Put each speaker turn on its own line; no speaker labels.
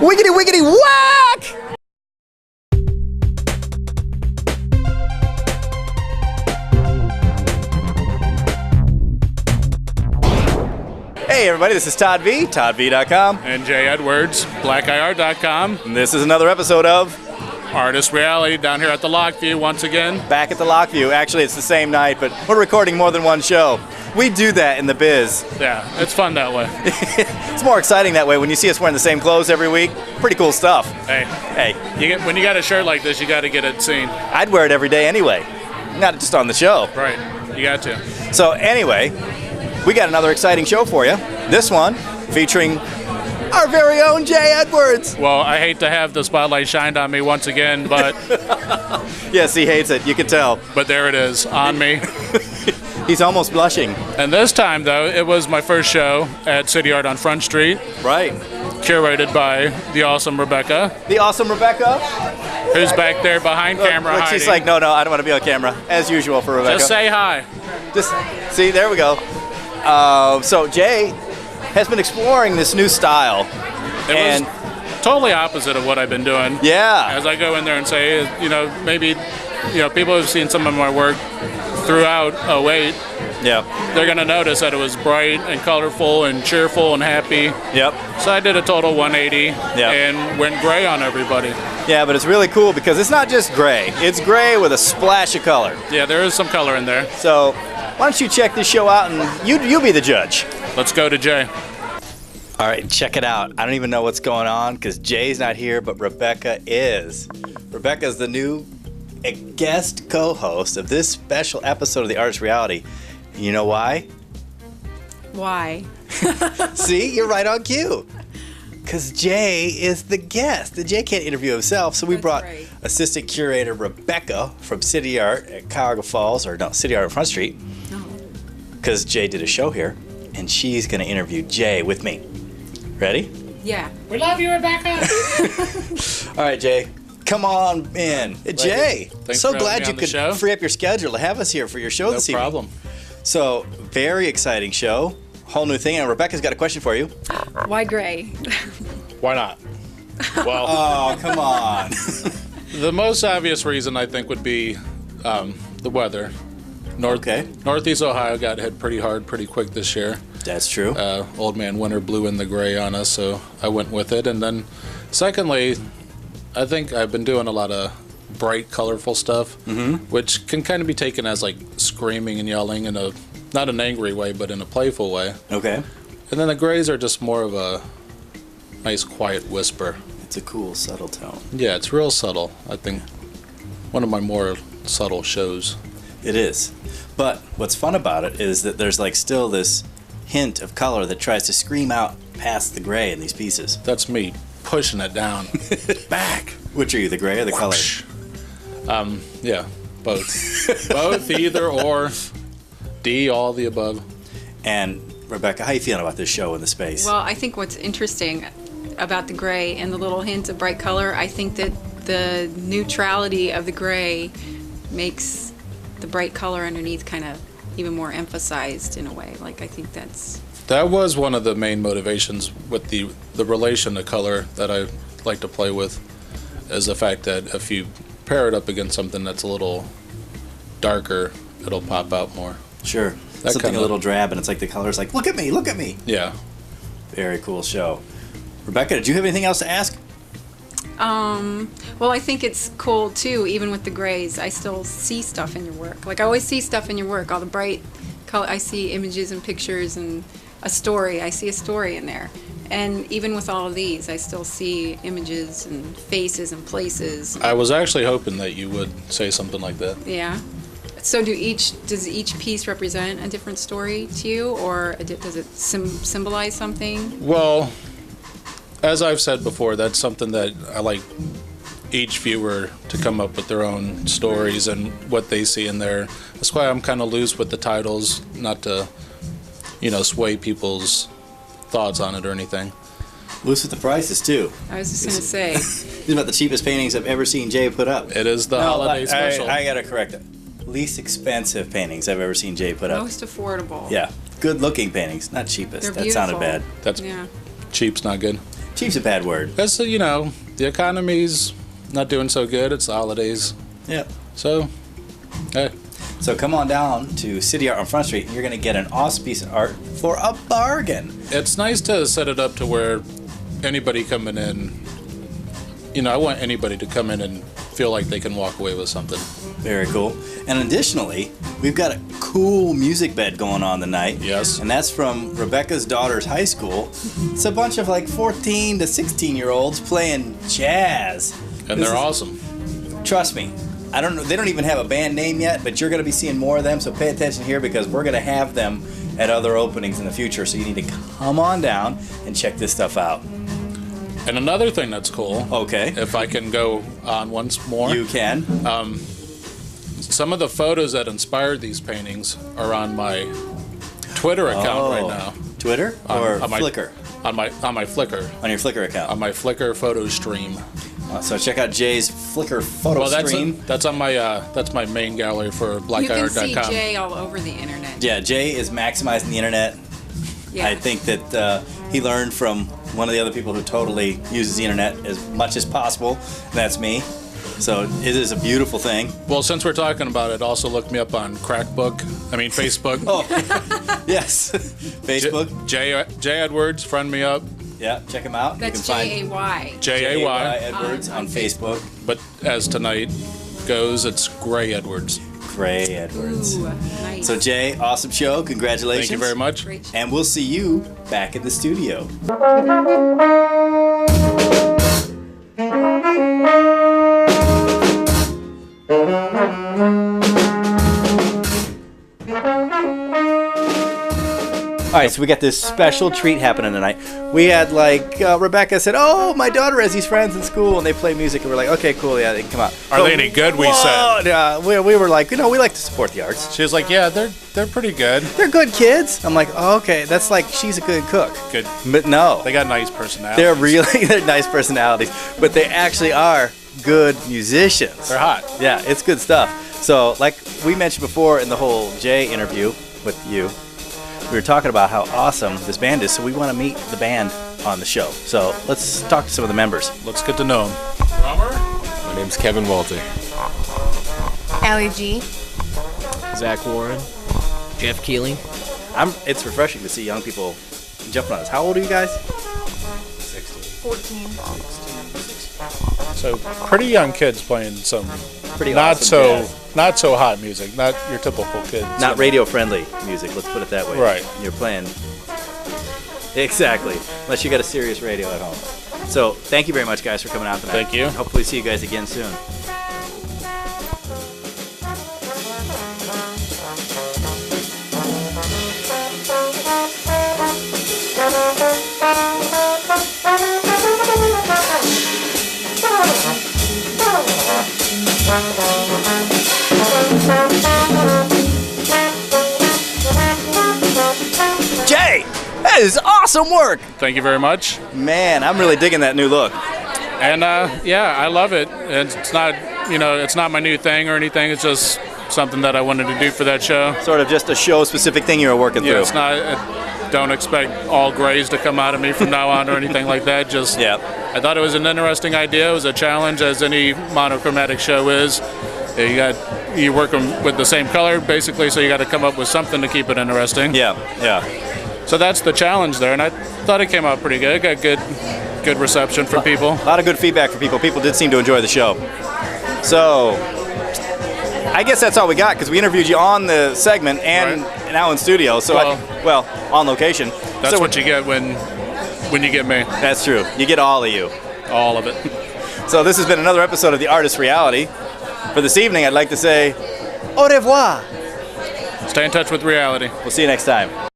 Wiggity wiggity whack! Hey everybody, this is Todd V, toddv.com.
And Jay Edwards, blackir.com.
And this is another episode of
Artist Reality down here at the Lockview once again.
Back at the Lockview. Actually, it's the same night, but we're recording more than one show. We do that in the biz.
Yeah, it's fun that way.
It's more exciting that way when you see us wearing the same clothes every week. Pretty cool stuff.
Hey, when you got a shirt like this, you got to get it seen.
I'd wear it every day anyway, not just on the show.
Right, you got to.
So anyway, we got another exciting show for you. This one featuring our very own Jay Edwards.
Well, I hate to have the spotlight shined on me once again, but...
Yes, he hates it, you can tell.
But there it is, on me.
He's almost blushing.
And this time, though, it was my first show at City Art on Front Street.
Right.
Curated by the awesome Rebecca.
The awesome Rebecca.
Who's back there behind camera hiding.
She's like, no, I don't want to be on camera. As usual for Rebecca.
Just say hi.
Just see, there we go. So Jay has been exploring this new style.
It was totally opposite of what I've been doing.
Yeah.
As I go in there and say, maybe, people have seen some of my work throughout 08.
Yeah.
They're going to notice that it was bright and colorful and cheerful and happy.
Yep.
So I did a total 180 and went gray on everybody.
Yeah, but it's really cool because it's not just gray. It's gray with a splash of color.
Yeah, there is some color in there.
So why don't you check this show out and you be the judge.
Let's go to Jay.
All right, check it out. I don't even know what's going on because Jay's not here, but Rebecca is. Rebecca's the new guest co-host of this special episode of the Artist Reality. You know why?
Why?
See, you're right on cue. Because Jay is the guest. Jay can't interview himself, so we brought assistant curator Rebecca from City Art at Cuyahoga Falls, City Art on Front Street. Because Jay did a show here, and she's going to interview Jay with me. Ready?
Yeah.
We love you, Rebecca.
All right, Jay. Come on in. Jay, so glad you could free up your schedule to have us here for your show this evening. No problem. So, very exciting show. Whole new thing. And Rebecca's got a question for you.
Why gray?
Why not? Well,
oh, come on.
The most obvious reason, I think, would be the weather. Northeast Ohio got hit pretty hard, pretty quick this year.
That's true.
Old man winter blew in the gray on us, so I went with it. And then, secondly, I think I've been doing a lot of bright, colorful stuff, which can kind of be taken as like screaming and yelling in a, not an angry way, but in a playful way.
Okay.
And then the grays are just more of a nice, quiet whisper.
It's a cool, subtle tone.
Yeah, it's real subtle. I think one of my more subtle shows.
It is. But what's fun about it is that there's like still this hint of color that tries to scream out past the gray in these pieces.
That's me pushing it down. Back.
Which are you, the gray or the color?
Yeah, both. Both, either or. D, all the above.
And Rebecca, how you feeling about this show in the space?
Well, I think what's interesting about the gray and the little hint of bright color, I think that the neutrality of the gray makes the bright color underneath kind of even more emphasized in a way. Like, I think that
was one of the main motivations with the relation to color that I like to play with, is the fact that if you pair it up against something that's a little darker, it'll pop out more.
Sure. Something a little drab, and it's like the color's like, look at me, look at me.
Yeah.
Very cool show. Rebecca, did you have anything else to ask?
Well, I think it's cool too, even with the grays, I still see stuff in your work. Like, I always see stuff in your work, all the bright color, I see images and pictures and a story, I see a story in there. And even with all of these, I still see images and faces and places.
I was actually hoping that you would say something like that.
Yeah. So does each piece represent a different story to you, or does it symbolize something?
Well, as I've said before, that's something that I like each viewer to come up with their own stories and what they see in there. That's why I'm kind of loose with the titles, not to, sway people's thoughts on it or anything.
Loose with the prices, too.
I was just going to say.
These are about the cheapest paintings I've ever seen Jay put up.
It is the holiday special.
I got to correct it. Least expensive paintings I've ever seen Jay put up.
Most affordable.
Yeah. Good looking paintings, not cheapest.
They're
that sounded bad.
Cheap's not good.
Cheap's a bad word.
That's, you know, the economy's not doing so good. It's the holidays.
Yeah.
So, hey.
So come on down to City Art on Front Street, and you're going to get an awesome piece of art for a bargain.
It's nice to set it up to where anybody coming in, you know, I want anybody to come in and feel like they can walk away with something.
Very cool. And additionally, we've got a cool music bed going on tonight.
Yes.
And that's from Rebecca's daughter's high school. It's a bunch of like 14 to 16-year-olds playing jazz.
And they're awesome.
Trust me. I don't know. They don't even have a band name yet, but you're going to be seeing more of them. So pay attention here because we're going to have them at other openings in the future. So you need to come on down and check this stuff out.
And another thing that's cool.
Okay.
If I can go on once more.
You can.
Some of the photos that inspired these paintings are on my Twitter account right now.
Twitter or
on my
Flickr?
On my Flickr.
On your Flickr account.
On my Flickr photo stream.
So check out Jay's Flickr photo stream.
That's on my that's my main gallery for blackeyart.com.
You can see Jay all over the internet.
Yeah, Jay is maximizing the internet.
Yeah.
I think that he learned from one of the other people who totally uses the internet as much as possible, and that's me. So it is a beautiful thing.
Well, since we're talking about it, also look me up on Facebook.
Oh, yes. Facebook.
Jay Edwards, friend me up.
Yeah, check him out.
That's
you can
Jay.
Jay
Edwards on Facebook.
But as tonight goes, it's Gray Edwards.
Gray Edwards.
Ooh, nice.
So Jay, awesome show. Congratulations.
Thank you very much.
Great show.
And we'll see you back in the studio. All right, so we got this special treat happening tonight. We had Rebecca said, "Oh, my daughter has these friends in school, and they play music." And we're like, "Okay, cool, yeah, they can come out."
Are they any good? We said.
Yeah, we were like, we like to support the arts.
She was like, "Yeah, they're pretty good.
They're good kids." I'm like, oh, "Okay, that's like she's a good cook."
Good,
but no,
they got nice personalities.
They're nice personalities, but they actually are good musicians.
They're hot.
Yeah, it's good stuff. So, like we mentioned before in the whole Jay interview with you, we were talking about how awesome this band is, so we want to meet the band on the show. So let's talk to some of the members.
Let's get to know them. Drummer?
My name's Kevin Walter.
Allie G.
Zach Warren. Jeff Keeling.
It's refreshing to see young people jumping on us. How old are you guys?
14.
So pretty young kids playing some
Pretty
not
awesome jazz.
not so hot music, not your typical kids.
Not radio-friendly music, let's put it that way.
Right.
You're playing... Exactly. Unless you got a serious radio at home. So, thank you very much, guys, for coming out tonight.
Thank you.
Hopefully see you guys again soon. Jay, that is awesome work.
Thank you very much.
Man, I'm really digging that new look.
And yeah, I love it. It's not, it's not my new thing or anything. It's just something that I wanted to do for that show.
Sort of just a show-specific thing you were working through.
It's not. Don't expect all grays to come out of me from now on or anything like that. Just
yeah.
I thought it was an interesting idea. It was a challenge, as any monochromatic show is. You're working with the same color basically, so you got to come up with something to keep it interesting.
Yeah, yeah.
So that's the challenge there, and I thought it came out pretty good. Got good reception from people.
A lot of good feedback from people. People did seem to enjoy the show. So, I guess that's all we got because we interviewed you on the segment and now in studio. So, on location.
That's what you get when you get me.
That's true. You get all of you.
All of it.
So this has been another episode of The Artist Reality. For this evening, I'd like to say au revoir.
Stay in touch with reality.
We'll see you next time.